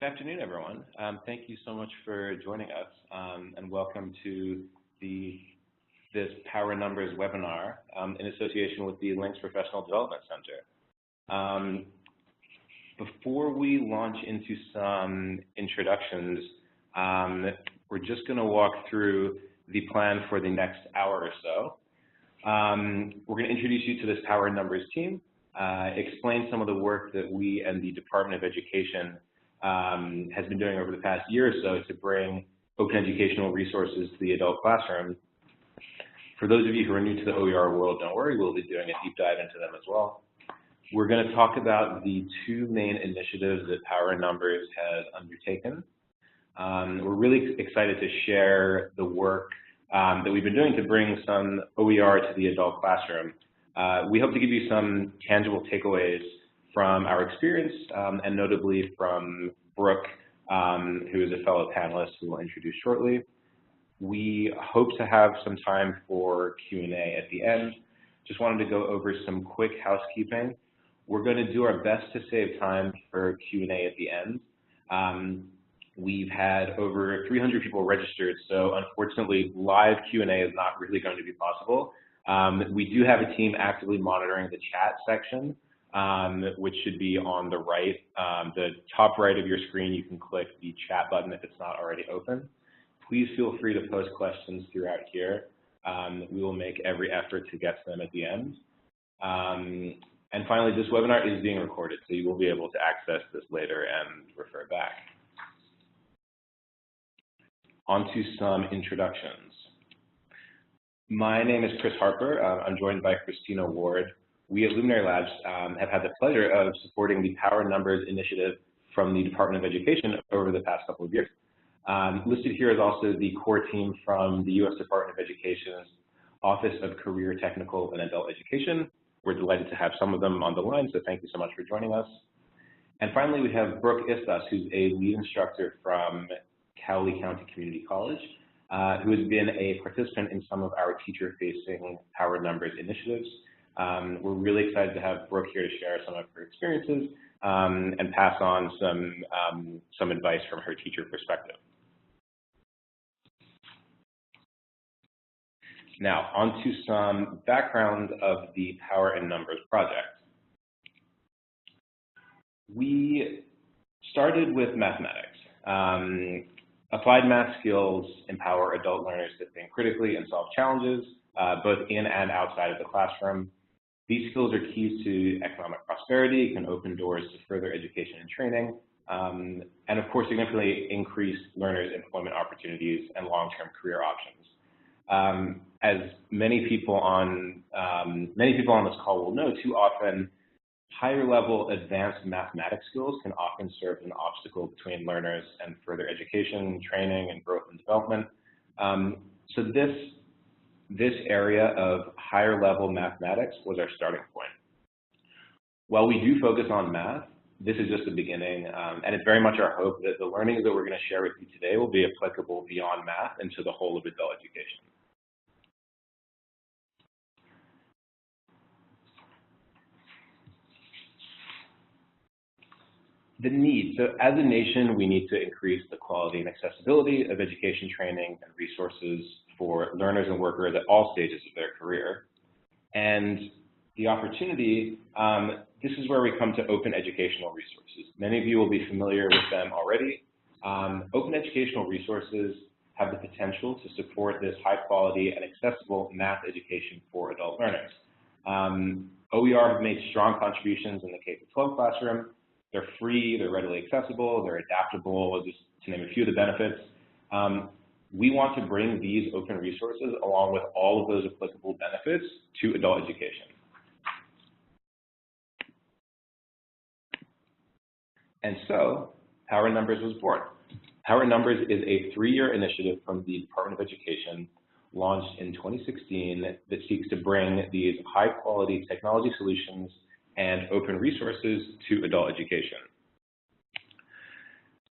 Good afternoon, everyone. Thank you so much for joining us, and welcome to this Power Numbers webinar in association with the Links Professional Development Center. Before we launch into some introductions, we're just going to walk through the plan for the next hour or so. We're going to introduce you to this Power Numbers team, explain some of the work that we and the Department of Education has been doing over the past year or so to bring open educational resources to the adult classroom. For those of you who are new to the OER world, don't worry, we'll be doing a deep dive into them as well. We're going to talk about the two main initiatives that Power Numbers has undertaken. We're really excited to share the work that we've been doing to bring some OER to the adult classroom. We hope to give you some tangible takeaways from our experience, and notably from Brooke, who is a fellow panelist who we'll introduce shortly. We hope to have some time for Q&A at the end. Just wanted to go over some quick housekeeping. We're going to do our best to save time for Q&A at the end. We've had over 300 people registered, so unfortunately, live Q&A is not really going to be possible. We do have a team actively monitoring the chat section, which should be on the right. The top right of your screen, you can click the chat button if it's not already open. Please feel free to post questions throughout here. We will make every effort to get to them at the end. And finally, this webinar is being recorded, so you will be able to access this later and refer back. On to some introductions. My name is Chris Harper. I'm joined by Christina Ward. We at Luminary Labs have had the pleasure of supporting the Power Numbers initiative from the Department of Education over the past couple of years. Listed here is also the core team from the U.S. Department of Education's Office of Career, Technical, and Adult Education. We're delighted to have some of them on the line, so thank you so much for joining us. And finally, we have Brooke Istas, who's a lead instructor from Cowley County Community College, who has been a participant in some of our teacher-facing Power Numbers initiatives. We're really excited to have Brooke here to share some of her experiences and pass on some advice from her teacher perspective. Now, on to some background of the Power and Numbers project. We started with mathematics. Applied math skills empower adult learners to think critically and solve challenges, both in and outside of the classroom. These skills are keys to economic prosperity, can open doors to further education and training, and of course, significantly increase learners' employment opportunities and long-term career options. As many people on this call will know, too often, higher-level advanced mathematics skills can often serve as an obstacle between learners and further education, training, and growth and development. So this area of higher-level mathematics was our starting point. While we do focus on math, this is just the beginning, and it's very much our hope that the learnings that we're going to share with you today will be applicable beyond math and to the whole of adult education. The need. So as a nation, we need to increase the quality and accessibility of education training and resources for learners and workers at all stages of their career. And the opportunity, this is where we come to open educational resources. Many of you will be familiar with them already. Open educational resources have the potential to support this high quality and accessible math education for adult learners. OER have made strong contributions in the K-12 classroom. They're free, they're readily accessible, they're adaptable, just to name a few of the benefits. We want to bring these open resources along with all of those applicable benefits to adult education. And so, Power Numbers was born. Power Numbers is a 3-year initiative from the Department of Education launched in 2016 that seeks to bring these high-quality technology solutions and open resources to adult education.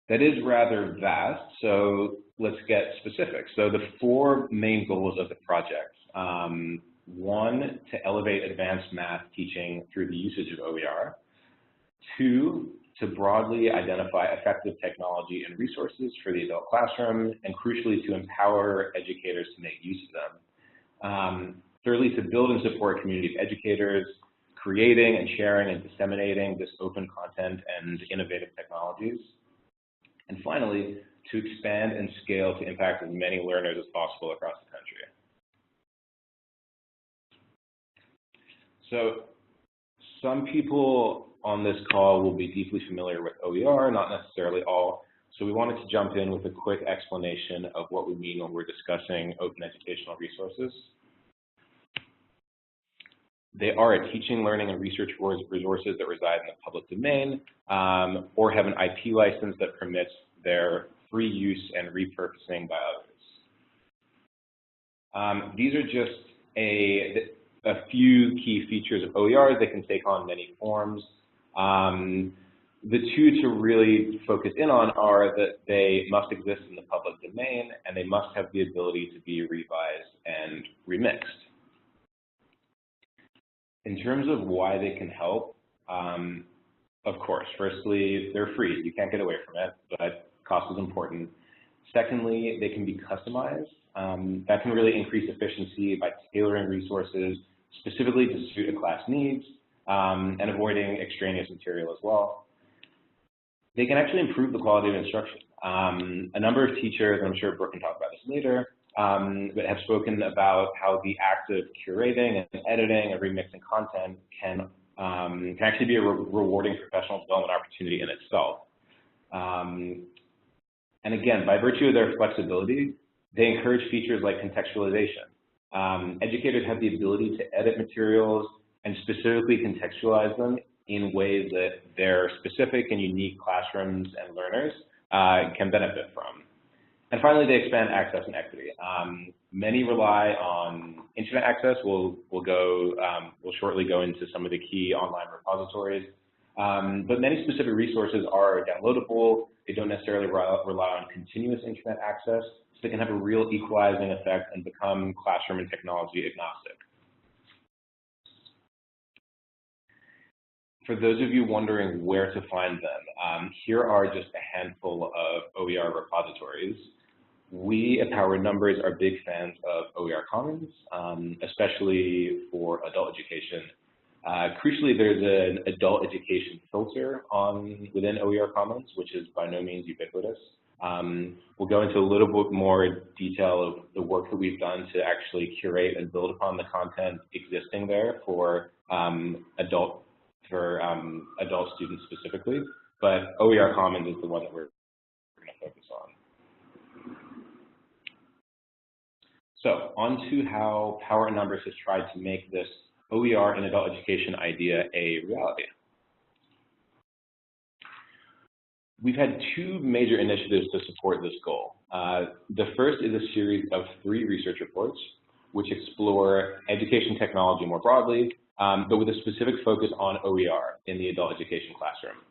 That is rather vast, so let's get specific. So the 4 main goals of the project. 1, to elevate advanced math teaching through the usage of OER. 2, to broadly identify effective technology and resources for the adult classroom, and crucially, to empower educators to make use of them. Thirdly, to build and support a community of educators, creating and sharing and disseminating this open content and innovative technologies. And finally, to expand and scale to impact as many learners as possible across the country. So some people on this call will be deeply familiar with OER, not necessarily all. So we wanted to jump in with a quick explanation of what we mean when we're discussing open educational resources. They are a teaching, learning, and research resources that reside in the public domain or have an IP license that permits their free use and repurposing by others. These are just a few key features of OER. They can take on many forms. The two to really focus in on are that they must exist in the public domain and they must have the ability to be revised and remixed. In terms of why they can help, of course, firstly, they're free. You can't get away from it, but cost is important. Secondly, they can be customized. That can really increase efficiency by tailoring resources specifically to suit a class needs and avoiding extraneous material as well. They can actually improve the quality of instruction. A number of teachers, and I'm sure Brooke can talk about this later, but have spoken about how the act of curating and editing and remixing content can actually be a rewarding professional development opportunity in itself. And again, by virtue of their flexibility, they encourage features like contextualization. Educators have the ability to edit materials and specifically contextualize them in ways that their specific and unique classrooms and learners can benefit from. And finally, they expand access and equity. Many rely on internet access. We'll shortly go into some of the key online repositories. But many specific resources are downloadable. They don't necessarily rely on continuous internet access, so they can have a real equalizing effect and become classroom and technology agnostic. For those of you wondering where to find them, here are just a handful of OER repositories. We at Power Numbers are big fans of OER Commons, especially for adult education. Crucially, there's an adult education filter within OER Commons, which is by no means ubiquitous. We'll go into a little bit more detail of the work that we've done to actually curate and build upon the content existing there for adult students specifically, but OER Commons is the one that we're going to focus on. So on to how Power Numbers has tried to make this OER in adult education idea a reality. We've had two major initiatives to support this goal. The first is a series of 3 research reports which explore education technology more broadly, but with a specific focus on OER in the adult education classroom.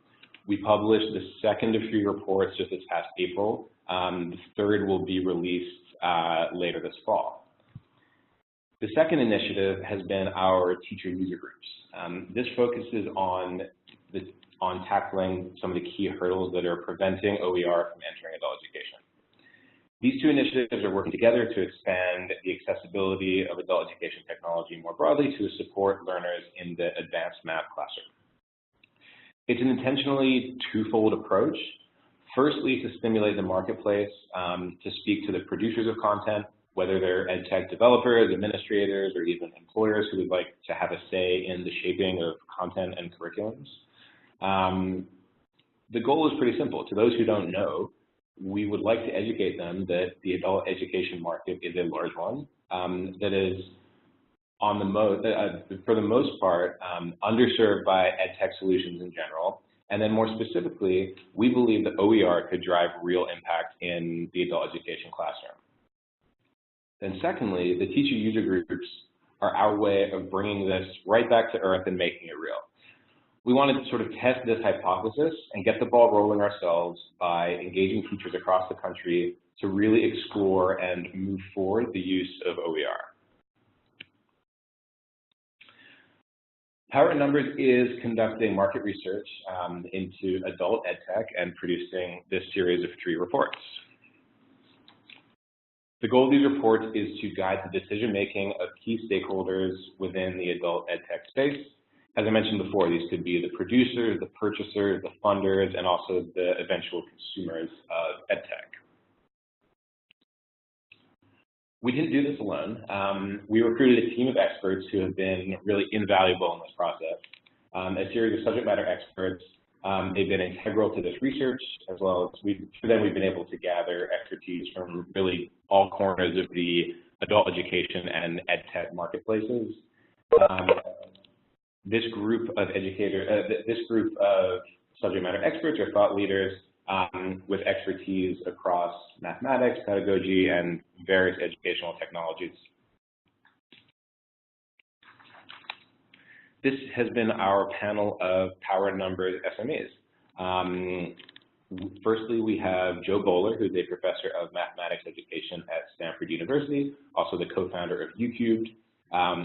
We published the second of 3 reports just this past April. The third will be released later this fall. The second initiative has been our teacher user groups. This focuses on tackling some of the key hurdles that are preventing OER from entering adult education. These two initiatives are working together to expand the accessibility of adult education technology more broadly to support learners in the advanced math classroom. It's an intentionally twofold approach. Firstly, to stimulate the marketplace, to speak to the producers of content, whether they're ed tech developers, administrators, or even employers who would like to have a say in the shaping of content and curriculums. The goal is pretty simple. To those who don't know, we would like to educate them that the adult education market is a large one that is, for the most part, underserved by ed tech solutions in general. And then more specifically, we believe that OER could drive real impact in the adult education classroom. Then secondly, the teacher user groups are our way of bringing this right back to earth and making it real. We wanted to sort of test this hypothesis and get the ball rolling ourselves by engaging teachers across the country to really explore and move forward the use of OER. Power in Numbers is conducting market research into adult EdTech and producing this series of 3 reports. The goal of these reports is to guide the decision-making of key stakeholders within the adult EdTech space. As I mentioned before, these could be the producers, the purchasers, the funders, and also the eventual consumers of EdTech. We didn't do this alone. We recruited a team of experts who have been really invaluable in this process. A series of subject matter experts. They've been integral to this research, as well as for them we've been able to gather expertise from really all corners of the adult education and EdTech marketplaces. This group of subject matter experts are thought leaders with expertise across mathematics, pedagogy, and various educational technologies. This has been our panel of Power in Numbers SMEs. Firstly, we have Joe Bowler, who's a professor of mathematics education at Stanford University, also the co-founder of UCubed.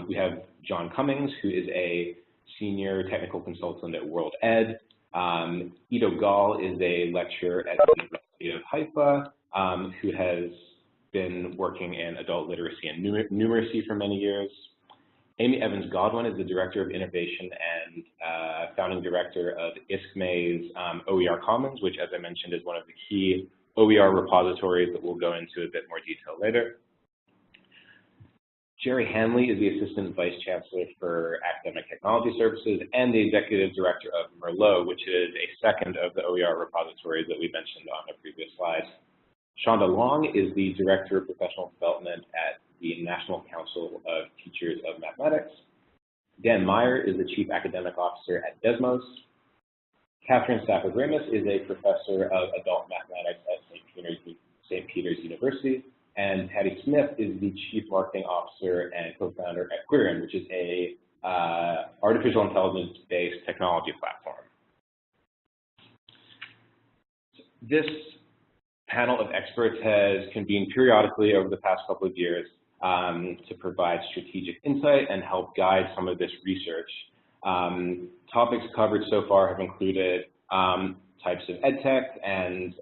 We have John Cummings, who is a senior technical consultant at World Ed. Ido Gal is a lecturer at the University of Haifa, who has been working in adult literacy and numeracy for many years. Amy Evans Godwin is the Director of Innovation and founding director of ISCME's OER Commons, which, as I mentioned, is one of the key OER repositories that we'll go into a bit more detail later. Jerry Hanley is the Assistant Vice Chancellor for Academic Technology Services and the Executive Director of Merlot, which is a second of the OER repositories that we mentioned on the previous slide. Shonda Long is the Director of Professional Development at the National Council of Teachers of Mathematics. Dan Meyer is the Chief Academic Officer at Desmos. Catherine Stafford-Ramus is a Professor of Adult Mathematics at St. Peter's University. And Patty Smith is the Chief Marketing Officer and co-founder at Queerin, which is a artificial intelligence-based technology platform. This panel of experts has convened periodically over the past couple of years to provide strategic insight and help guide some of this research. Topics covered so far have included types of EdTech and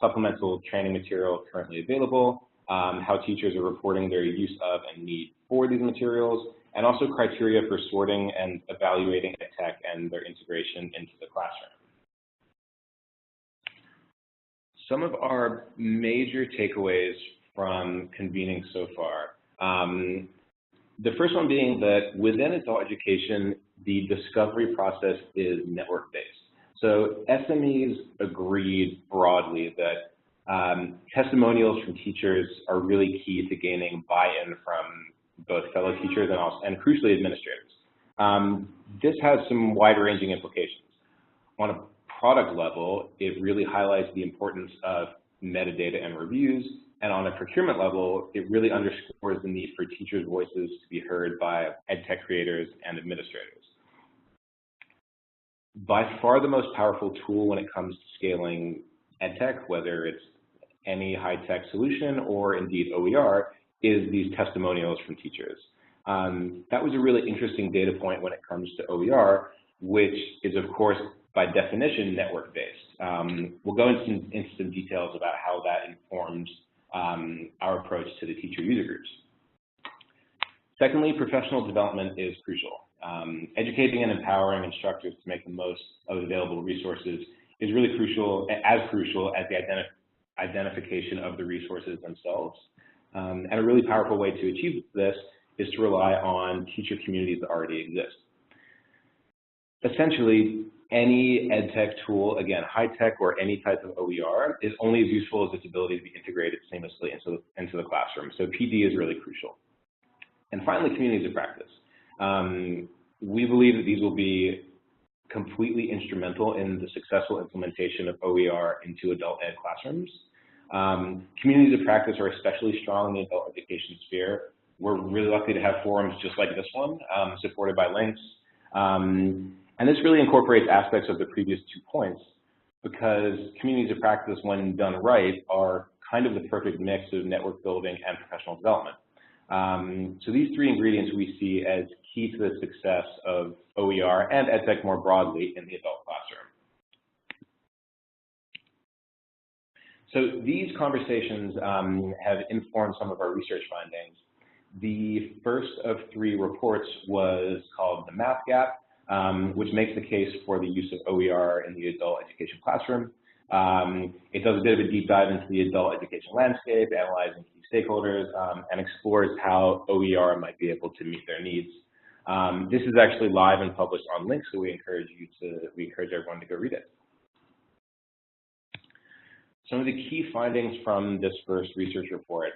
supplemental training material currently available, how teachers are reporting their use of and need for these materials, and also criteria for sorting and evaluating EdTech and their integration into the classroom. Some of our major takeaways from convening so far. The first one being that within adult education, the discovery process is network-based. So SMEs agreed broadly that testimonials from teachers are really key to gaining buy-in from both fellow teachers and crucially administrators. This has some wide-ranging implications. On a product level, it really highlights the importance of metadata and reviews, and on a procurement level, it really underscores the need for teachers' voices to be heard by EdTech creators and administrators. By far the most powerful tool when it comes to scaling EdTech, whether it's any high-tech solution or indeed OER, is these testimonials from teachers. That was a really interesting data point when it comes to OER, which is, of course, by definition, network-based. We'll go into some details about how that informs our approach to the teacher user groups. Secondly, professional development is crucial. Educating and empowering instructors to make the most of available resources is really crucial as the identification of the resources themselves. And a really powerful way to achieve this is to rely on teacher communities that already exist. Essentially, any EdTech tool, again, high-tech or any type of OER, is only as useful as its ability to be integrated seamlessly into the classroom. So PD is really crucial. And finally, communities of practice. We believe that these will be completely instrumental in the successful implementation of OER into adult ed classrooms. Communities of practice are especially strong in the adult education sphere. We're really lucky to have forums just like this one, supported by links. And this really incorporates aspects of the previous 2 points, because communities of practice, when done right, are kind of the perfect mix of network building and professional development. So these three ingredients we see as key to the success of OER and EdTech more broadly in the adult classroom. So these conversations have informed some of our research findings. The first of three reports was called the Math Gap, which makes the case for the use of OER in the adult education classroom. It does a bit of a deep dive into the adult education landscape, analyzing key stakeholders, and explores how OER might be able to meet their needs. This is actually live and published on Link, so we encourage everyone to go read it. Some of the key findings from this first research report.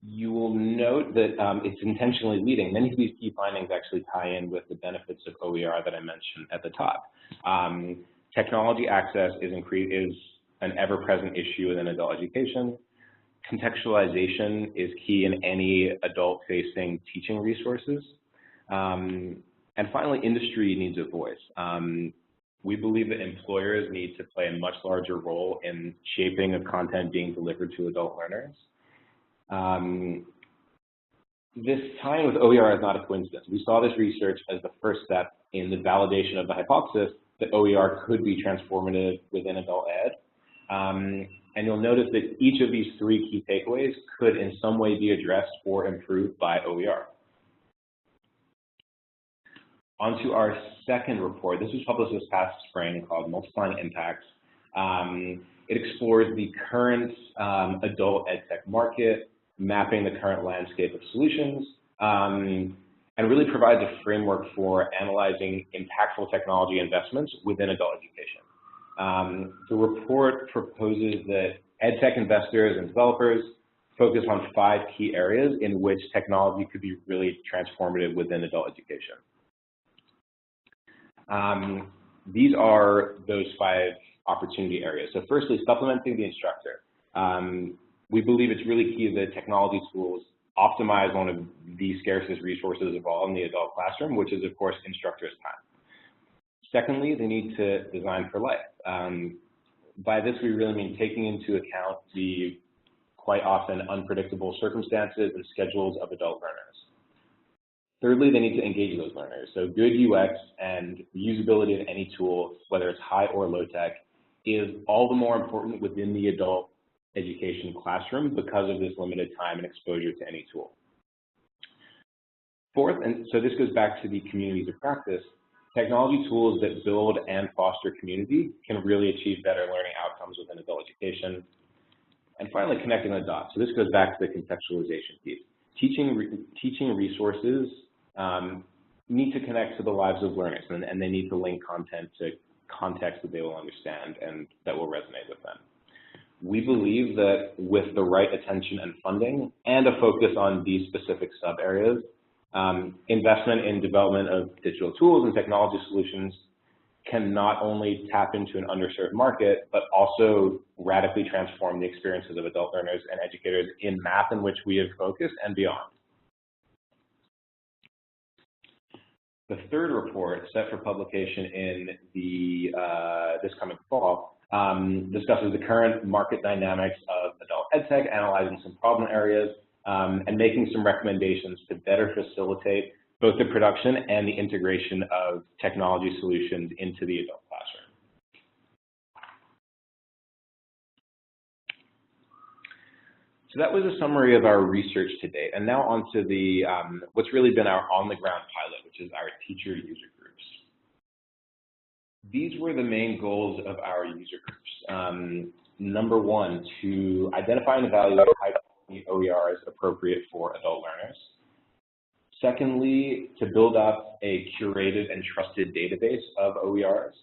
You will note that it's intentionally leading. Many of these key findings actually tie in with the benefits of OER that I mentioned at the top. Technology access is an ever-present issue within adult education. Contextualization is key in any adult-facing teaching resources. And finally, industry needs a voice. We believe that employers need to play a much larger role in shaping of content being delivered to adult learners. This tie-in with OER is not a coincidence. We saw this research as the first step in the validation of the hypothesis that OER could be transformative within adult ed. And you'll notice that each of these three key takeaways could in some way be addressed or improved by OER. On to our second report. This was published this past spring, called Multiplying Impacts. It explores the current adult EdTech market, mapping the current landscape of solutions, and really provides a framework for analyzing impactful technology investments within adult education. The report proposes that EdTech investors and developers focus on 5 key areas in which technology could be really transformative within adult education. These are those 5 opportunity areas. So firstly, supplementing the instructor. We believe it's really key that technology tools optimize one of the scarcest resources of all in the adult classroom, which is, of course, instructors' time. Secondly, they need to design for life. By this, we really mean taking into account the quite often unpredictable circumstances and schedules of adult learners. Thirdly, they need to engage those learners. So good UX and usability of any tool, whether it's high or low tech, is all the more important within the adult education classroom because of this limited time and exposure to any tool. Fourth, and so this goes back to the communities of practice, technology tools that build and foster community can really achieve better learning outcomes within adult education. And finally, connecting the dots. So this goes back to the contextualization piece. Teaching resources need to connect to the lives of learners, and they need to link content to context that they will understand and that will resonate with them. We believe that with the right attention and funding and a focus on these specific sub-areas, investment in development of digital tools and technology solutions can not only tap into an underserved market, but also radically transform the experiences of adult learners and educators in math in which we have focused and beyond. The third report, set for publication in this coming fall, discusses the current market dynamics of adult EdTech, analyzing some problem areas, and making some recommendations to better facilitate both the production and the integration of technology solutions into the adult classroom. So that was a summary of our research to date, and now on to the what's really been our on-the-ground pilot, which is our teacher user groups. These were the main goals of our user groups. Number one, to identify and evaluate high-quality OERs appropriate for adult learners. Secondly, to build up a curated and trusted database of OERs.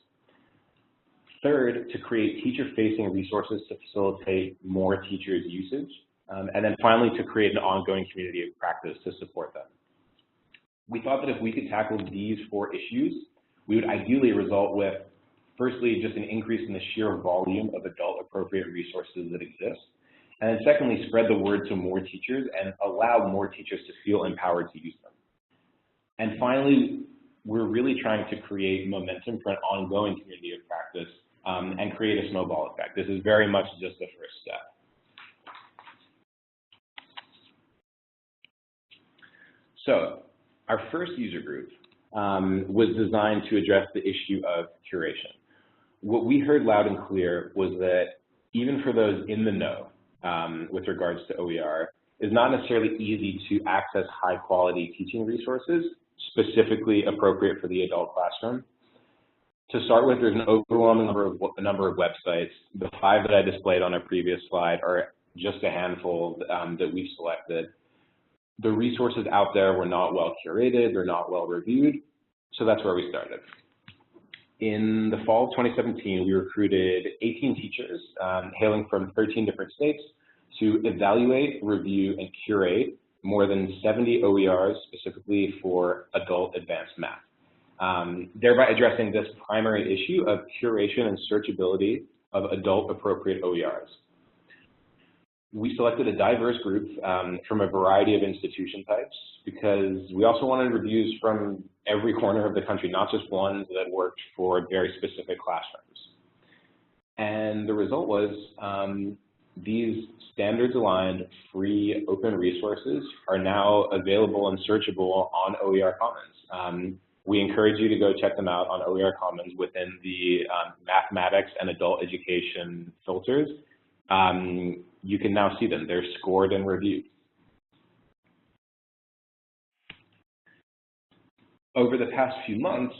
Third, to create teacher-facing resources to facilitate more teachers' usage. And then finally, to create an ongoing community of practice to support them. We thought that if we could tackle these 4 issues, we would ideally result with, firstly, just an increase in the sheer volume of adult-appropriate resources that exist. And then secondly, spread the word to more teachers and allow more teachers to feel empowered to use them. And finally, we're really trying to create momentum for an ongoing community of practice and create a snowball effect. This is very much just the first step. So our first user group was designed to address the issue of curation. What we heard loud and clear was that even for those in the know with regards to OER, it's not necessarily easy to access high-quality teaching resources specifically appropriate for the adult classroom. To start with, there's an overwhelming number of websites. The 5 that I displayed on a previous slide are just a handful that we've selected. The resources out there were not well curated, they're not well reviewed, so that's where we started. In the fall of 2017, we recruited 18 teachers hailing from 13 different states to evaluate, review, and curate more than 70 OERs specifically for adult advanced math, thereby addressing this primary issue of curation and searchability of adult appropriate OERs. We selected a diverse group from a variety of institution types because we also wanted reviews from every corner of the country, not just ones that worked for very specific classrooms. And the result was these standards-aligned, free, open resources are now available and searchable on OER Commons. We encourage you to go check them out on OER Commons within the mathematics and adult education filters. You can now see them. They're scored and reviewed. Over the past few months,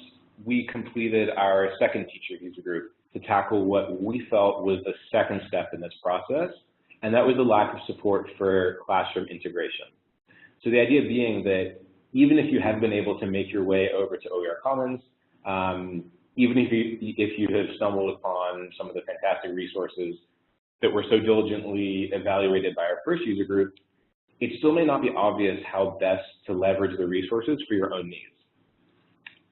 we completed our second teacher user group to tackle what we felt was the second step in this process, and that was the lack of support for classroom integration. So the idea being that even if you have been able to make your way over to OER Commons, even if you have stumbled upon some of the fantastic resources that were so diligently evaluated by our first user group, it still may not be obvious how best to leverage the resources for your own needs.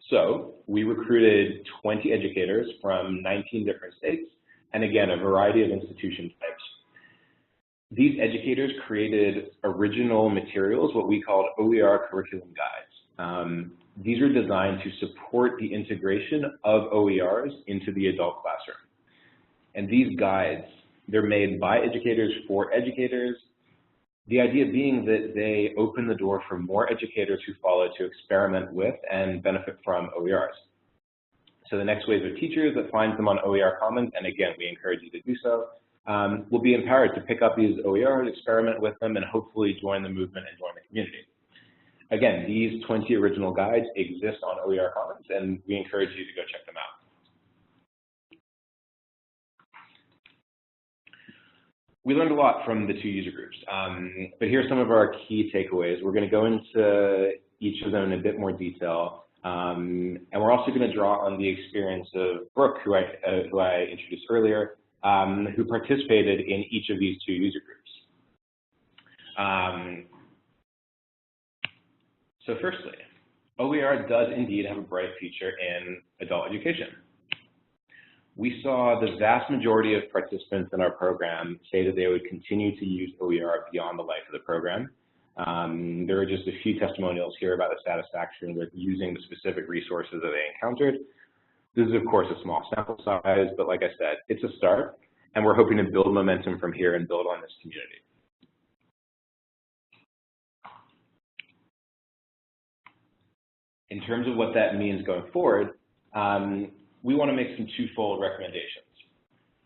So we recruited 20 educators from 19 different states, and again, a variety of institution types. These educators created original materials, what we called OER curriculum guides. These are designed to support the integration of OERs into the adult classroom. And these guides, they're made by educators for educators, the idea being that they open the door for more educators who follow to experiment with and benefit from OERs. So the next wave of teachers that finds them on OER Commons, and again, we encourage you to do so, will be empowered to pick up these OERs, experiment with them, and hopefully join the movement and join the community. Again, these 20 original guides exist on OER Commons, and we encourage you to go check them out. We learned a lot from the 2 user groups, but here are some of our key takeaways. We're going to go into each of them in a bit more detail, and we're also going to draw on the experience of Brooke, who I introduced earlier, who participated in each of these 2 user groups. So firstly, OER does indeed have a bright future in adult education. We saw the vast majority of participants in our program say that they would continue to use OER beyond the life of the program. There are just a few testimonials here about the satisfaction with using the specific resources that they encountered. This is, of course, a small sample size, but like I said, it's a start, and we're hoping to build momentum from here and build on this community. In terms of what that means going forward, we want to make some twofold recommendations.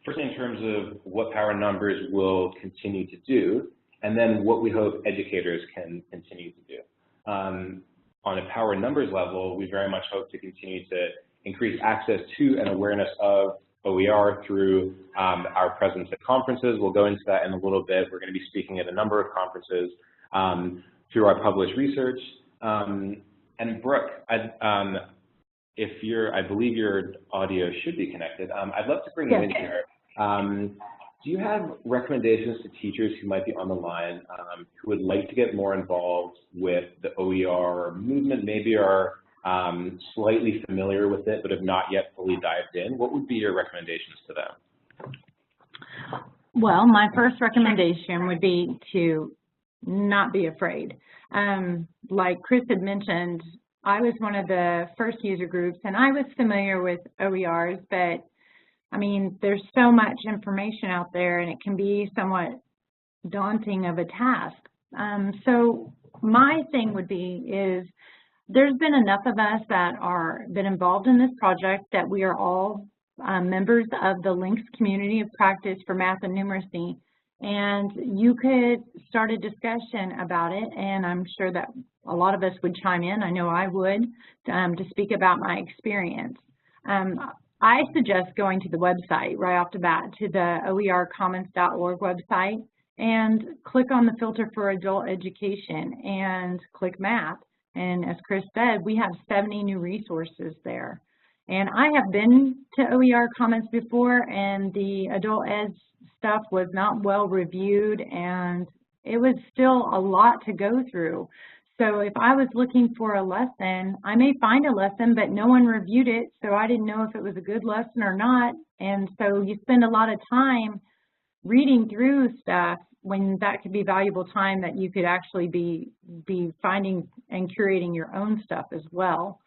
First, in terms of what Power Numbers will continue to do, and then what we hope educators can continue to do. On a Power Numbers level, we very much hope to continue to increase access to and awareness of OER through our presence at conferences. We'll go into that in a little bit. We're going to be speaking at a number of conferences through our published research. And Brooke, I believe your audio should be connected. I'd love to bring you in here. Do you have recommendations to teachers who might be on the line who would like to get more involved with the OER movement, maybe are slightly familiar with it but have not yet fully dived in? What would be your recommendations to them? Well, my first recommendation would be to not be afraid. Like Chris had mentioned, I was one of the first user groups, and I was familiar with OERs, but I mean, there's so much information out there, and it can be somewhat daunting of a task. So my thing would be is there's been enough of us that are been involved in this project that we are all members of the LINKS community of practice for math and numeracy. And you could start a discussion about it, and I'm sure that a lot of us would chime in. I know I would, to speak about my experience. I suggest going to the website right off the bat, to the oercommons.org website, and click on the filter for adult education and click math. And as Chris said, we have 70 new resources there. And I have been to OER Commons before, and the adult ed stuff was not well reviewed, and it was still a lot to go through. So if I was looking for a lesson, I may find a lesson, but no one reviewed it, so I didn't know if it was a good lesson or not. And so you spend a lot of time reading through stuff when that could be valuable time that you could actually be finding and curating your own stuff as well.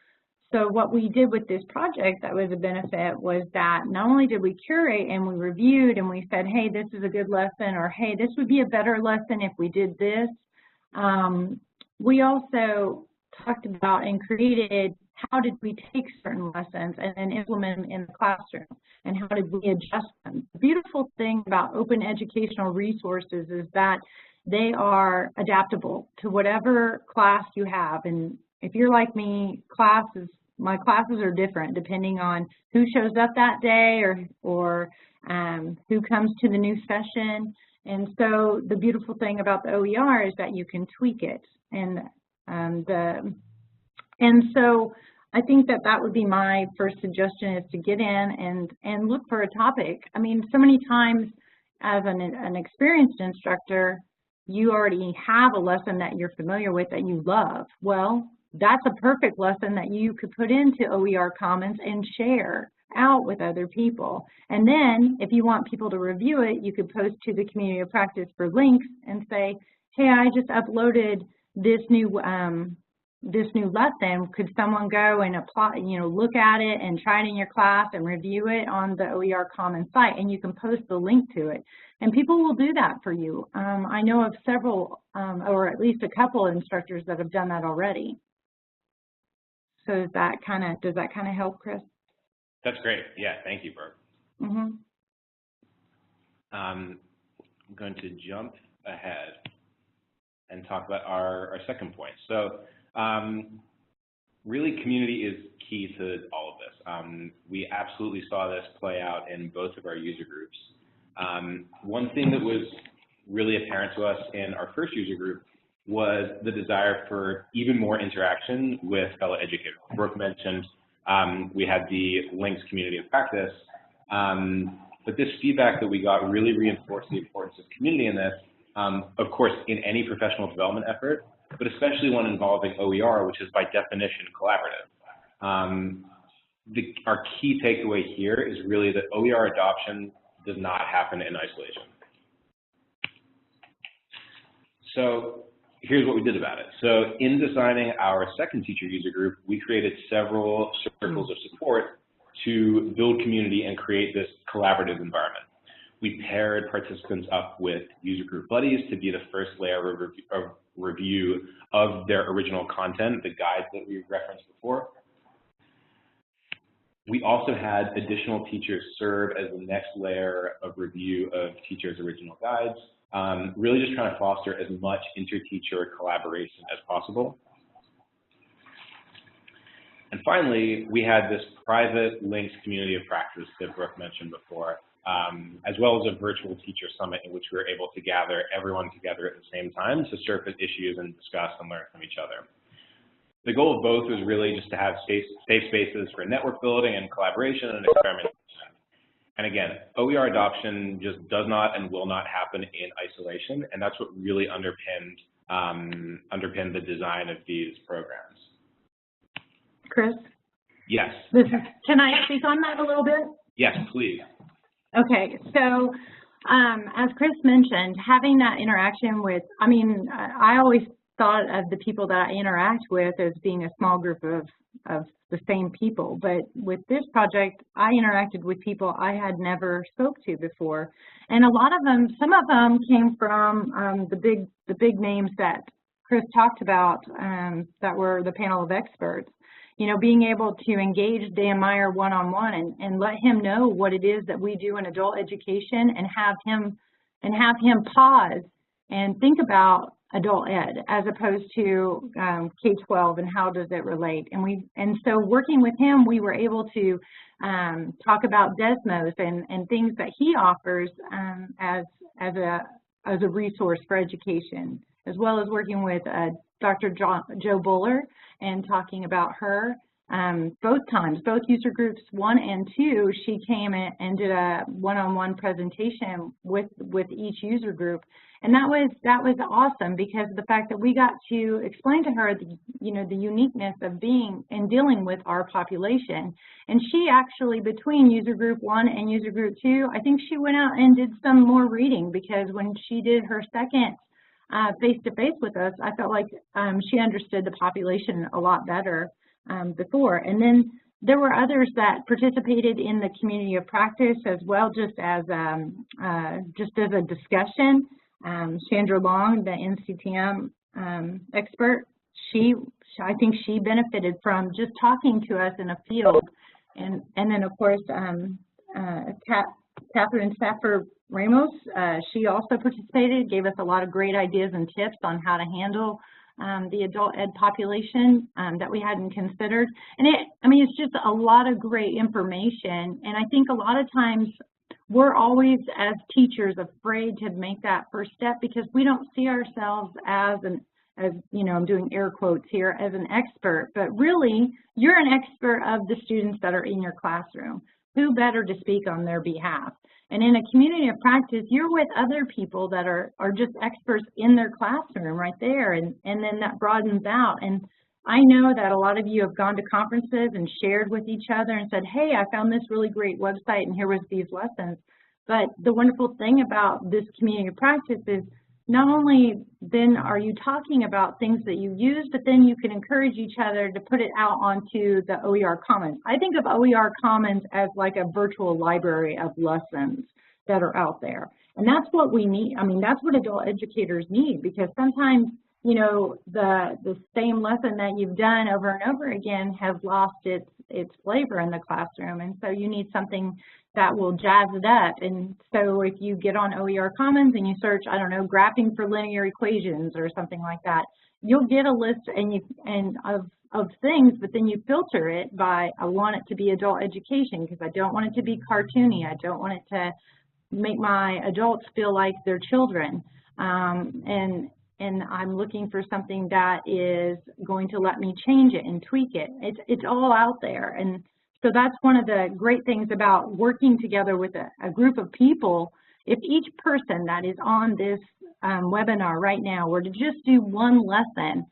So what we did with this project that was a benefit was that not only did we curate and we reviewed and we said, hey, this is a good lesson, or hey, this would be a better lesson if we did this. We also talked about and created how did we take certain lessons and then implement them in the classroom, and how did we adjust them. The beautiful thing about open educational resources is that they are adaptable to whatever class you have. And if you're like me, my classes are different depending on who shows up that day or who comes to the new session. And so the beautiful thing about the OER is that you can tweak it. And so I think that would be my first suggestion, is to get in and look for a topic. I mean, so many times as an experienced instructor, you already have a lesson that you're familiar with that you love. Well, that's a perfect lesson that you could put into OER Commons and share out with other people. And then if you want people to review it, you could post to the community of practice for links and say, hey, I just uploaded this new lesson. Could someone go and apply, look at it and try it in your class and review it on the OER Commons site, and you can post the link to it. And people will do that for you. I know of several, or at least a couple of instructors that have done that already. So does that kind of help, Chris? That's great. Yeah, thank you, Brooke. Mm-hmm. I'm going to jump ahead and talk about our second point. So really, community is key to all of this. We absolutely saw this play out in both of our user groups. One thing that was really apparent to us in our first user group was the desire for even more interaction with fellow educators. Brooke mentioned we had the LINKS community of practice, but this feedback that we got really reinforced the importance of community in this, of course, in any professional development effort, but especially one involving OER, which is by definition collaborative. Our key takeaway here is really that OER adoption does not happen in isolation. So here's what we did about it. So in designing our second teacher user group, we created several circles of support to build community and create this collaborative environment. We paired participants up with user group buddies to be the first layer of review of their original content, the guides that we referenced before. We also had additional teachers serve as the next layer of review of teachers' original guides, really just trying to foster as much inter-teacher collaboration as possible. And finally, we had this private LINKS community of practice that Brooke mentioned before, as well as a virtual teacher summit in which we were able to gather everyone together at the same time to surface issues and discuss and learn from each other. The goal of both was really just to have safe spaces for network building and collaboration and experimentation. And again, OER adoption just does not and will not happen in isolation, and that's what really underpinned the design of these programs. Chris? Yes. Can I speak on that a little bit? Yes, please. Okay, so as Chris mentioned, having that interaction with, I always thought of the people that I interact with as being a small group of the same people, but with this project, I interacted with people I had never spoke to before, and a lot of them, some of them came from the big names that Chris talked about, that were the panel of experts, you know, being able to engage Dan Meyer one-on-one and let him know what it is that we do in adult education, and have him pause and think about adult ed as opposed to K-12 and how does it relate. And so working with him, we were able to talk about Desmos and things that he offers as a resource for education, as well as working with Dr. Jo Buller and talking about her. Both times, both user groups 1 and 2, she came and did a one-on-one presentation with each user group, and that was awesome because of the fact that we got to explain to her the uniqueness of being and dealing with our population. And she actually, between user group 1 and user group 2, I think she went out and did some more reading, because when she did her second face-to-face with us, I felt like she understood the population a lot better before. And then there were others that participated in the community of practice as well, just as a discussion. Chandra Long, the NCTM expert, I think she benefited from just talking to us in a field. And then of course Catherine Safford Ramos, she also participated, gave us a lot of great ideas and tips on how to handle the adult ed population that we hadn't considered. And it's just a lot of great information. And I think a lot of times we're always, as teachers, afraid to make that first step because we don't see ourselves as I'm doing air quotes here, as an expert. But really, you're an expert of the students that are in your classroom. Who better to speak on their behalf? And in a community of practice, you're with other people that are just experts in their classroom right there, and then that broadens out. And I know that a lot of you have gone to conferences and shared with each other and said, hey, I found this really great website and here was these lessons. But the wonderful thing about this community of practice is not only then are you talking about things that you use, but then you can encourage each other to put it out onto the OER Commons. I think of OER Commons as like a virtual library of lessons that are out there. And that's what we need. I mean, that's what adult educators need, because sometimes, the same lesson that you've done over and over again has lost its flavor in the classroom. And so you need something that will jazz it up. And so if you get on OER Commons and you search, I don't know, graphing for linear equations or something like that, you'll get a list of things, but then you filter it by, I want it to be adult education because I don't want it to be cartoony. I don't want it to make my adults feel like they're children. And I'm looking for something that is going to let me change it and tweak it. It's all out there. And so that's one of the great things about working together with a group of people. If each person that is on this webinar right now were to just do one lesson,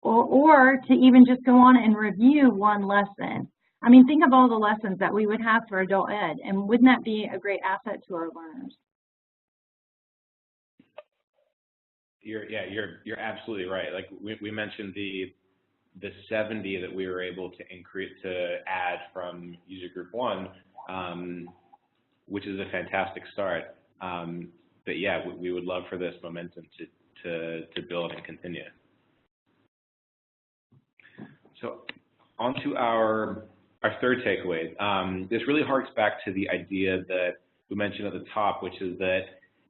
or to even just go on and review one lesson, I mean, think of all the lessons that we would have for adult ed, and wouldn't that be a great asset to our learners? You're absolutely right. Like we mentioned the 70 that we were able to add from user group 1, which is a fantastic start. But yeah, we would love for this momentum to build and continue. So on to our third takeaway. This really harks back to the idea that we mentioned at the top, which is that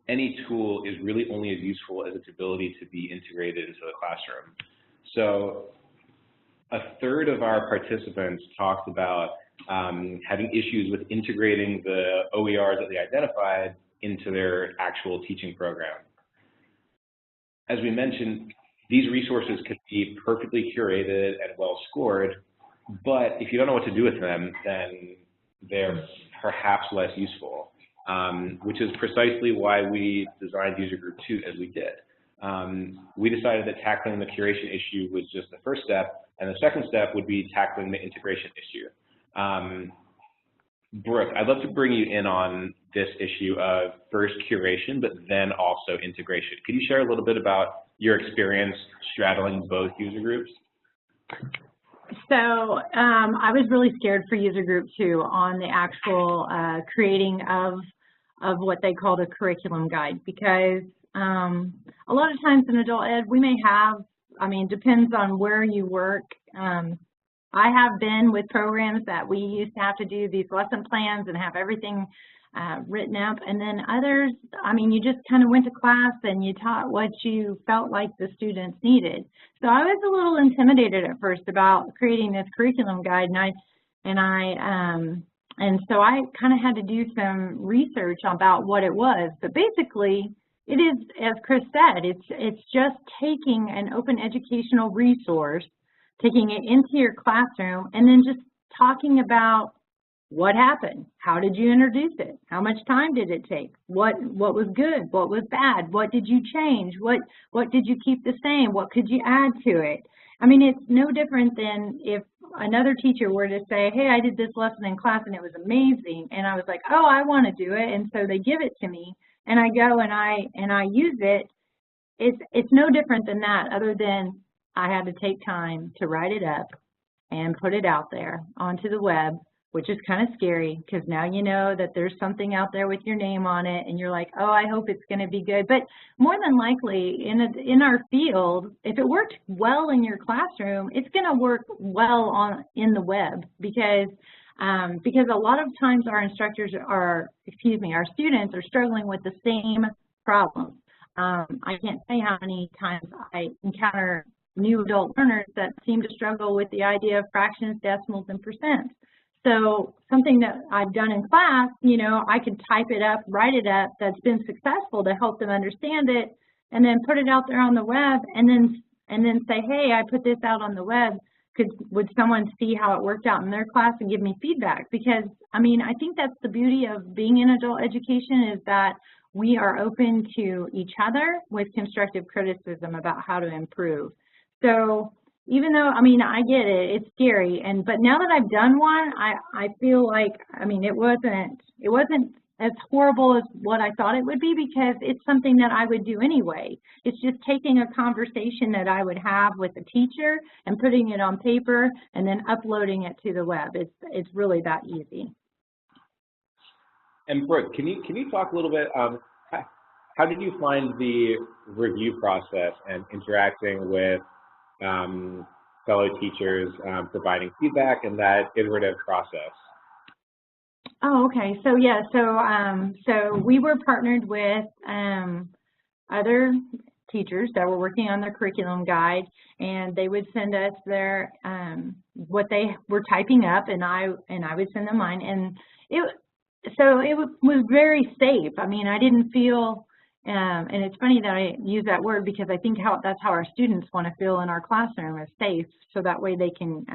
any tool is really only as useful as its ability to be integrated into the classroom. So a third of our participants talked about having issues with integrating the OERs that they identified into their actual teaching program. As we mentioned, these resources could be perfectly curated and well scored, but if you don't know what to do with them, then they're perhaps less useful. Which is precisely why we designed user group 2 as we did. We decided that tackling the curation issue was just the first step, and the second step would be tackling the integration issue. Brooke, I'd love to bring you in on this issue of first curation, but then also integration. Could you share a little bit about your experience straddling both user groups? So I was really scared for user group 2 on the actual creating of what they called a curriculum guide, because A lot of times in adult ed, we may have, I mean, depends on where you work. I have been with programs that we used to have to do these lesson plans and have everything written up, and then others, I mean, you just kind of went to class and you taught what you felt like the students needed. So I was a little intimidated at first about creating this curriculum guide, and so I kind of had to do some research about what it was. But basically, it is, as Chris said, it's just taking an open educational resource, taking it into your classroom, and then just talking about what happened, how did you introduce it, how much time did it take, what was good, what was bad, what did you change, what did you keep the same, what could you add to it. I mean, it's no different than if another teacher were to say, hey, I did this lesson in class and it was amazing, and I was like, oh, I want to do it, and so they give it to me, and I go and I use it. It's no different than that, other than I had to take time to write it up and put it out there onto the web, which is kind of scary because now you know that there's something out there with your name on it, and you're like, oh, I hope it's going to be good. But more than likely, in our field, if it worked well in your classroom, it's going to work well in the web, because a lot of times our students are struggling with the same problems. I can't say how many times I encounter new adult learners that seem to struggle with the idea of fractions, decimals, and percents. So something that I've done in class, you know, I could type it up, write it up, that's been successful to help them understand it, and then put it out there on the web, and then say, hey, I put this out on the web. Would someone see how it worked out in their class and give me feedback? Because, I mean, I think that's the beauty of being in adult education, is that we are open to each other with constructive criticism about how to improve. So even though, I mean, I get it, it's scary, but now that I've done one, I feel like, I mean, it wasn't as horrible as what I thought it would be, because it's something that I would do anyway. It's just taking a conversation that I would have with a teacher and putting it on paper and then uploading it to the web. It's really that easy. And Brooke, can you talk a little bit, how did you find the review process and interacting with fellow teachers, providing feedback, and that iterative process? Oh, okay. So yeah, so we were partnered with other teachers that were working on their curriculum guide, and they would send us their what they were typing up, and I would send them mine, and it was very safe. I mean, I didn't feel, and it's funny that I use that word, because I think that's how our students want to feel in our classroom, is safe, so that way they can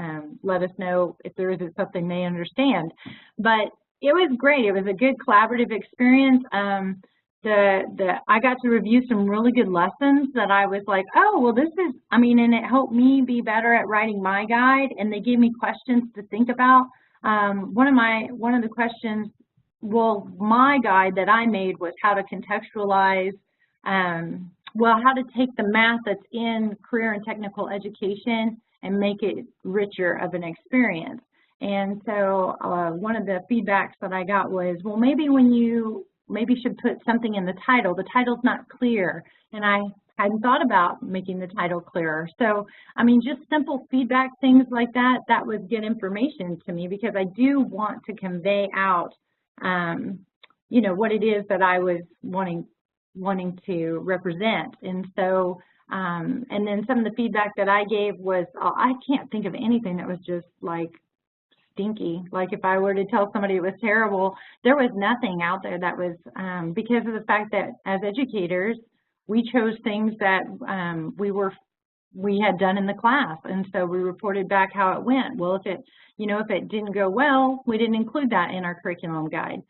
let us know if there isn't something they understand. But it was great. It was a good collaborative experience. I got to review some really good lessons that I was like, oh, well, this is, I mean, and it helped me be better at writing my guide, and they gave me questions to think about. One of the questions, well, my guide that I made was how to contextualize, how to take the math that's in career and technical education and make it richer of an experience. And so one of the feedbacks that I got was, well, maybe should put something in the title. The title's not clear, and I hadn't thought about making the title clearer. So, I mean, just simple feedback, things like that, that was good information to me, because I do want to convey out you know, what it is that I was wanting to represent. And so, and then some of the feedback that I gave was, I can't think of anything that was just like stinky. Like if I were to tell somebody it was terrible, there was nothing out there that was, because of the fact that as educators, we chose things that we had done in the class, and so we reported back how it went. Well, if it didn't go well, we didn't include that in our curriculum guide.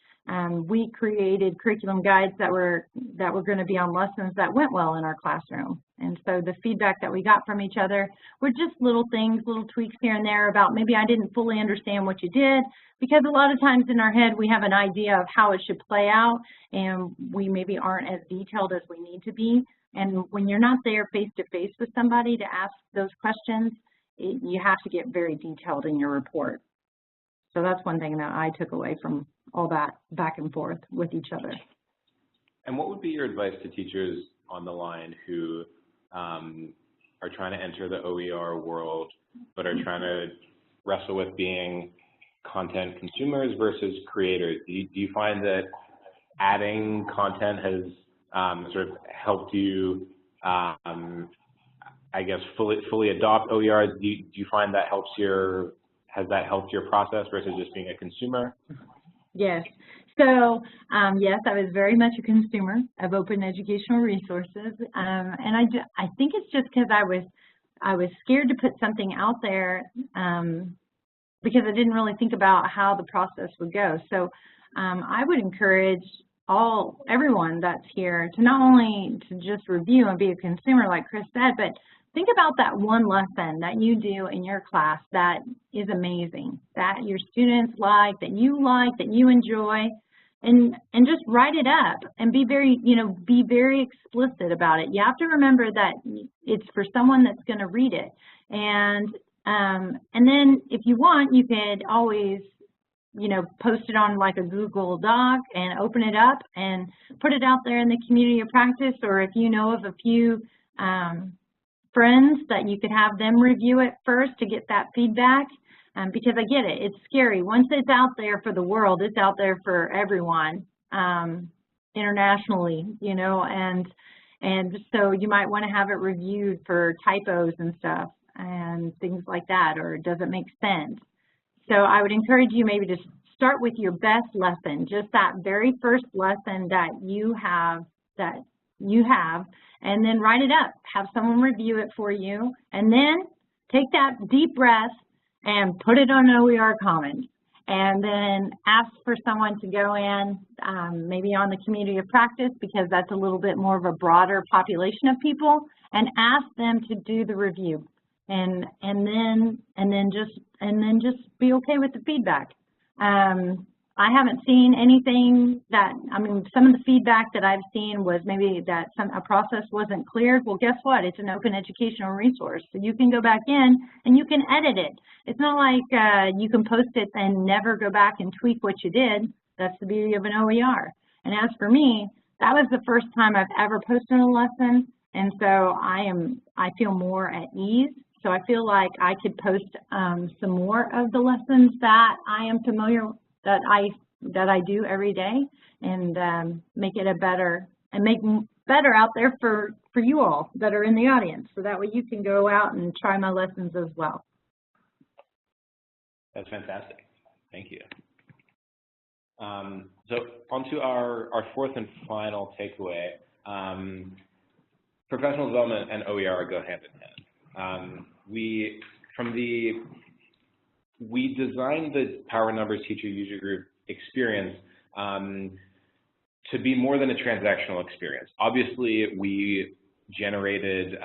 We created curriculum guides that were going to be on lessons that went well in our classroom. And so the feedback that we got from each other were just little things, little tweaks here and there about maybe I didn't fully understand what you did, because a lot of times in our head we have an idea of how it should play out, and we maybe aren't as detailed as we need to be. And when you're not there face-to-face with somebody to ask those questions, you have to get very detailed in your report. So that's one thing that I took away from all that back and forth with each other. And what would be your advice to teachers on the line who are trying to enter the OER world, but are trying to wrestle with being content consumers versus creators? Do you find that adding content has sort of helped you, I guess, fully adopt OERs? Do you find that has that helped your process versus just being a consumer? Yes. So, yes, I was very much a consumer of open educational resources, and I think it's just because I was scared to put something out there because I didn't really think about how the process would go. So, I would encourage everyone that's here to not only to just review and be a consumer, like Chris said, but think about that one lesson that you do in your class that is amazing, that your students like, that you enjoy, and just write it up and be very explicit about it. You have to remember that it's for someone that's going to read it, and then if you want, you could always post it on like a Google Doc and open it up and put it out there in the community of practice, or if you know of a few friends that you could have them review it first to get that feedback, because I get it, it's scary. Once it's out there for the world, it's out there for everyone internationally, and so you might want to have it reviewed for typos and stuff and things like that, or does it make sense? So I would encourage you maybe to start with your best lesson, just that very first lesson that you have, and then write it up. Have someone review it for you, and then take that deep breath and put it on OER Commons. And then ask for someone to go in, maybe on the community of practice, because that's a little bit more of a broader population of people, and ask them to do the review. And then just be okay with the feedback. I haven't seen anything that, some of the feedback that I've seen was maybe that a process wasn't cleared. Well, guess what? It's an open educational resource. So you can go back in and you can edit it. It's not like you can post it and never go back and tweak what you did. That's the beauty of an OER. And as for me, that was the first time I've ever posted a lesson. And so I feel more at ease. So I feel like I could post some more of the lessons that I am familiar with, that I do every day, and make it make better out there for you all that are in the audience. So that way you can go out and try my lessons as well. That's fantastic. Thank you. So on to our fourth and final takeaway. Professional development and OER go hand in hand. We designed the Power Numbers Teacher User Group experience to be more than a transactional experience. Obviously, we generated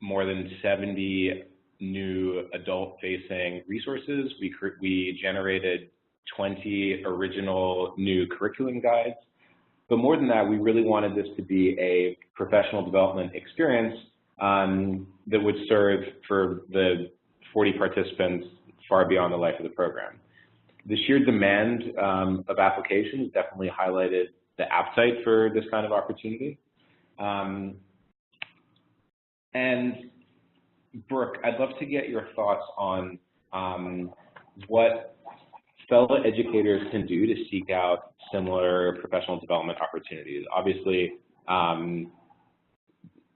more than 70 new adult-facing resources. We generated 20 original new curriculum guides. But more than that, we really wanted this to be a professional development experience that would serve for the 40 participants far beyond the life of the program. The sheer demand of applications definitely highlighted the appetite for this kind of opportunity. And Brooke, I'd love to get your thoughts on what fellow educators can do to seek out similar professional development opportunities. Obviously,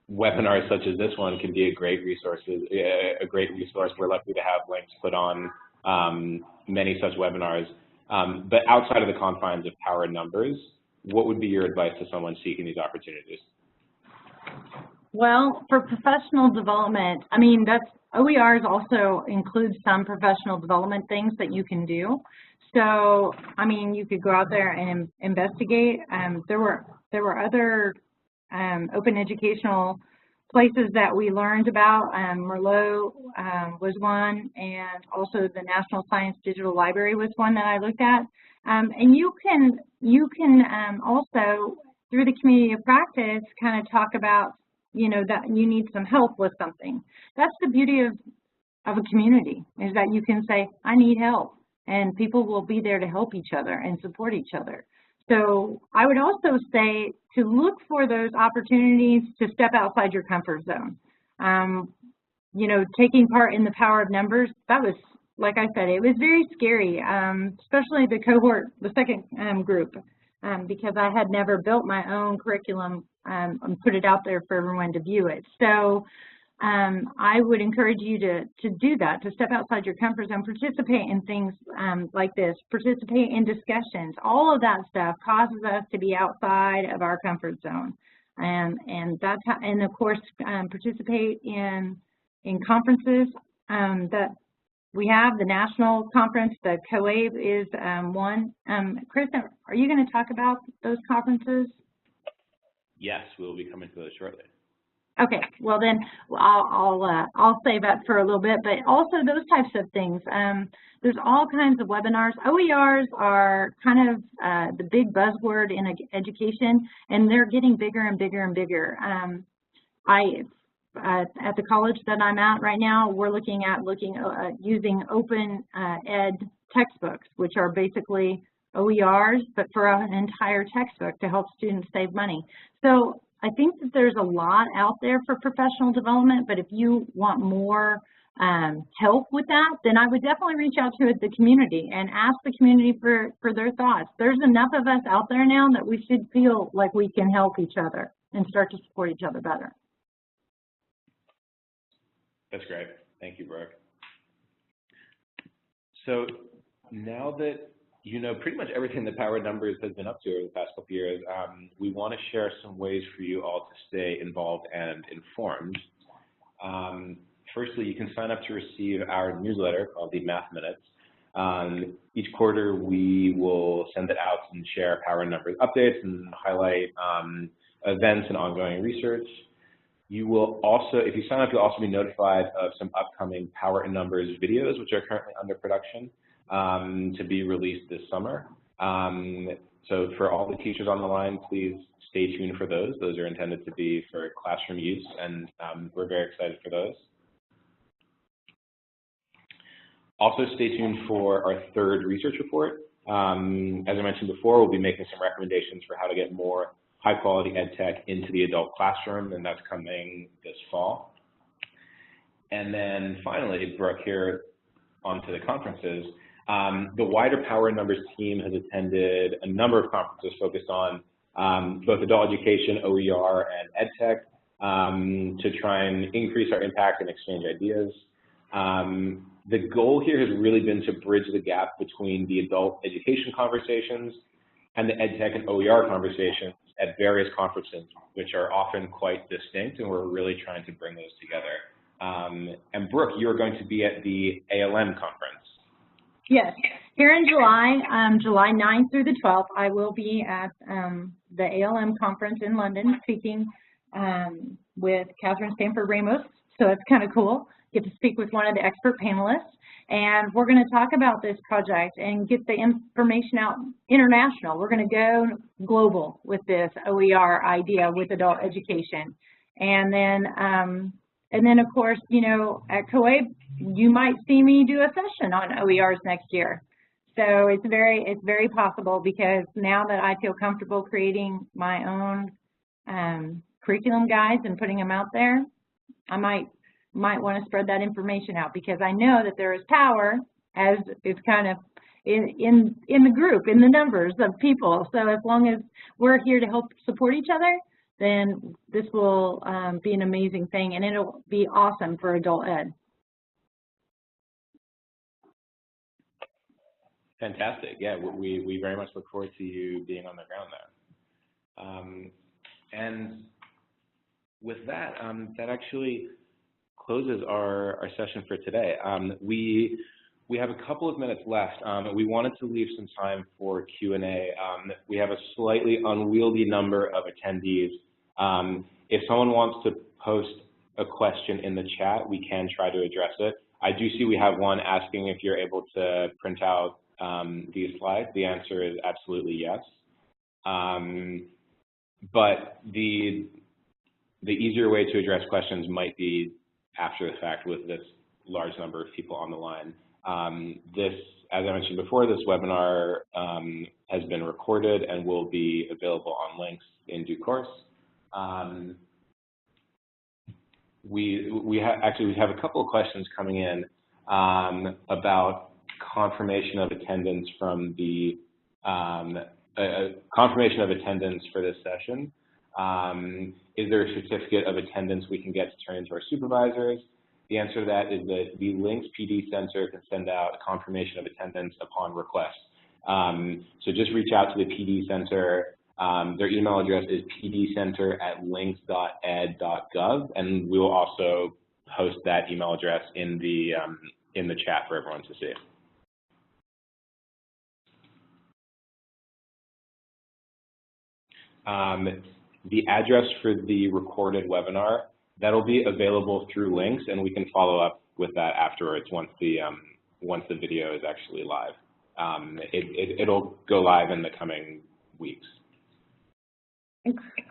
webinars such as this one can be a great resource. We're lucky to have links put on many such webinars. But outside of the confines of Power Numbers, what would be your advice to someone seeking these opportunities? Well, for professional development, OERs also include some professional development things that you can do. So, you could go out there and investigate. There were other open educational places that we learned about. Merlot was one, and also the National Science Digital Library was one that I looked at. And you can also, through the community of practice, kind of talk about, that you need some help with something. That's the beauty of a community, is that you can say, I need help, and people will be there to help each other and support each other. So I would also say to look for those opportunities to step outside your comfort zone. You know, taking part in the Power of Numbers, that was, like I said, it was very scary, especially the cohort, the second group, because I had never built my own curriculum and put it out there for everyone to view it. So I would encourage you to do that, to step outside your comfort zone, participate in things like this, participate in discussions. All of that stuff causes us to be outside of our comfort zone. And that's how, and of course, participate in conferences that we have. The national conference, the COABE is one. Chris, are you going to talk about those conferences? Yes, we'll be coming to those shortly. Okay, well then I'll save that for a little bit, but also those types of things. There's all kinds of webinars. OERs are kind of the big buzzword in education, and they're getting bigger and bigger and bigger. At the college that I'm at right now, we're looking at using open ed textbooks, which are basically OERs, but for an entire textbook to help students save money. So I think that there's a lot out there for professional development, but if you want more help with that, then I would definitely reach out to the community and ask the community for their thoughts. There's enough of us out there now that we should feel like we can help each other and start to support each other better. That's great. Thank you, Brooke. So now that you know pretty much everything that Power Numbers has been up to over the past couple of years, we want to share some ways for you all to stay involved and informed. Firstly, you can sign up to receive our newsletter called the Math Minutes. Each quarter, we will send it out and share Power Numbers updates and highlight events and ongoing research. You will also, if you sign up, you'll also be notified of some upcoming Power and Numbers videos, which are currently under production to be released this summer. So for all the teachers on the line, please stay tuned for those. Those are intended to be for classroom use, and we're very excited for those. Also, stay tuned for our third research report. As I mentioned before, we'll be making some recommendations for how to get more high-quality ed tech into the adult classroom, and that's coming this fall. And then finally, Brooke, here onto the conferences. The wider Power Numbers team has attended a number of conferences focused on both adult education, OER, and ed tech to try and increase our impact and exchange ideas. The goal here has really been to bridge the gap between the adult education conversations and the ed tech and OER conversations at various conferences, which are often quite distinct, and we're really trying to bring those together. And Brooke, you're going to be at the ALM conference. Yes, here in July, July 9th through the 12th, I will be at the ALM conference in London speaking with Catherine Stanford Ramos, so it's kind of cool. Get to speak with one of the expert panelists, and we're going to talk about this project and get the information out international. We're going to go global with this OER idea with adult education. And then of course, you know, at COABE, you might see me do a session on OERs next year. So it's very possible, because now that I feel comfortable creating my own curriculum guides and putting them out there, I might want to spread that information out, because I know that there is power, as it's kind of in the group, in the numbers of people. So as long as we're here to help support each other, then this will be an amazing thing, and it'll be awesome for adult ed. Fantastic. Yeah, we very much look forward to you being on the ground there. And with that, that actually closes our session for today. We have a couple of minutes left. We wanted to leave some time for Q&A. We have a slightly unwieldy number of attendees. If someone wants to post a question in the chat, we can try to address it. I do see we have one asking if you're able to print out these slides. The answer is absolutely yes. But the easier way to address questions might be after the fact with this large number of people on the line. As I mentioned before, this webinar has been recorded. recorded and will be available on links in due course. We have a couple of questions coming in about confirmation of attendance from the confirmation of attendance for this session. Is there a certificate of attendance we can get to turn into our supervisors? The answer to that is that the Links PD Center can send out a confirmation of attendance upon request. So just reach out to the PD Center. Their email address is pdcenter@links.ed.gov, and we will also post that email address in the chat for everyone to see. The address for the recorded webinar, that'll be available through Links, and we can follow up with that afterwards once the video is actually live. It'll go live in the coming weeks.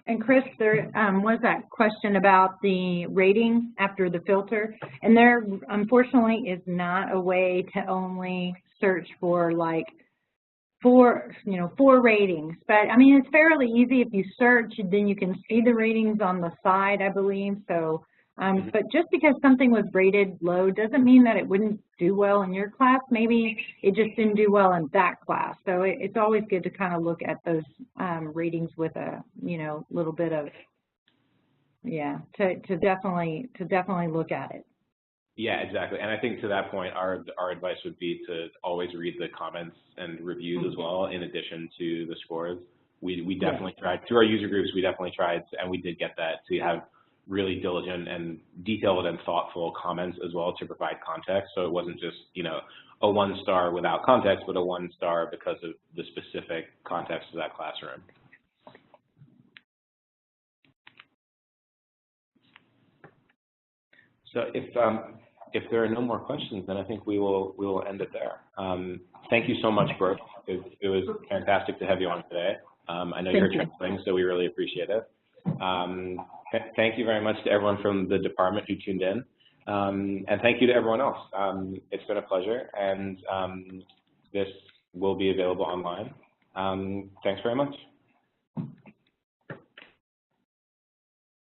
And Chris, there was that question about the rating after the filter, and there unfortunately is not a way to only search for like four ratings. But I mean, it's fairly easy. If you search, then you can see the ratings on the side, I believe. So, but just because something was rated low doesn't mean that it wouldn't do well in your class. Maybe it just didn't do well in that class. So it's always good to kind of look at those ratings with a little bit of to definitely look at it. Yeah, exactly. And I think to that point, our advice would be to always read the comments and reviews as well, in addition to the scores. We definitely tried, through our user groups, we definitely tried, and we did get that, to have really diligent and detailed and thoughtful comments as well to provide context. So it wasn't just, a 1-star without context, but a 1-star because of the specific context of that classroom. So if there are no more questions, then I think we will end it there. Thank you so much, Brooke. It was fantastic to have you on today. I know you're traveling, so we really appreciate it. Thank you very much to everyone from the department who tuned in, and thank you to everyone else. It's been a pleasure, and this will be available online. Thanks very much.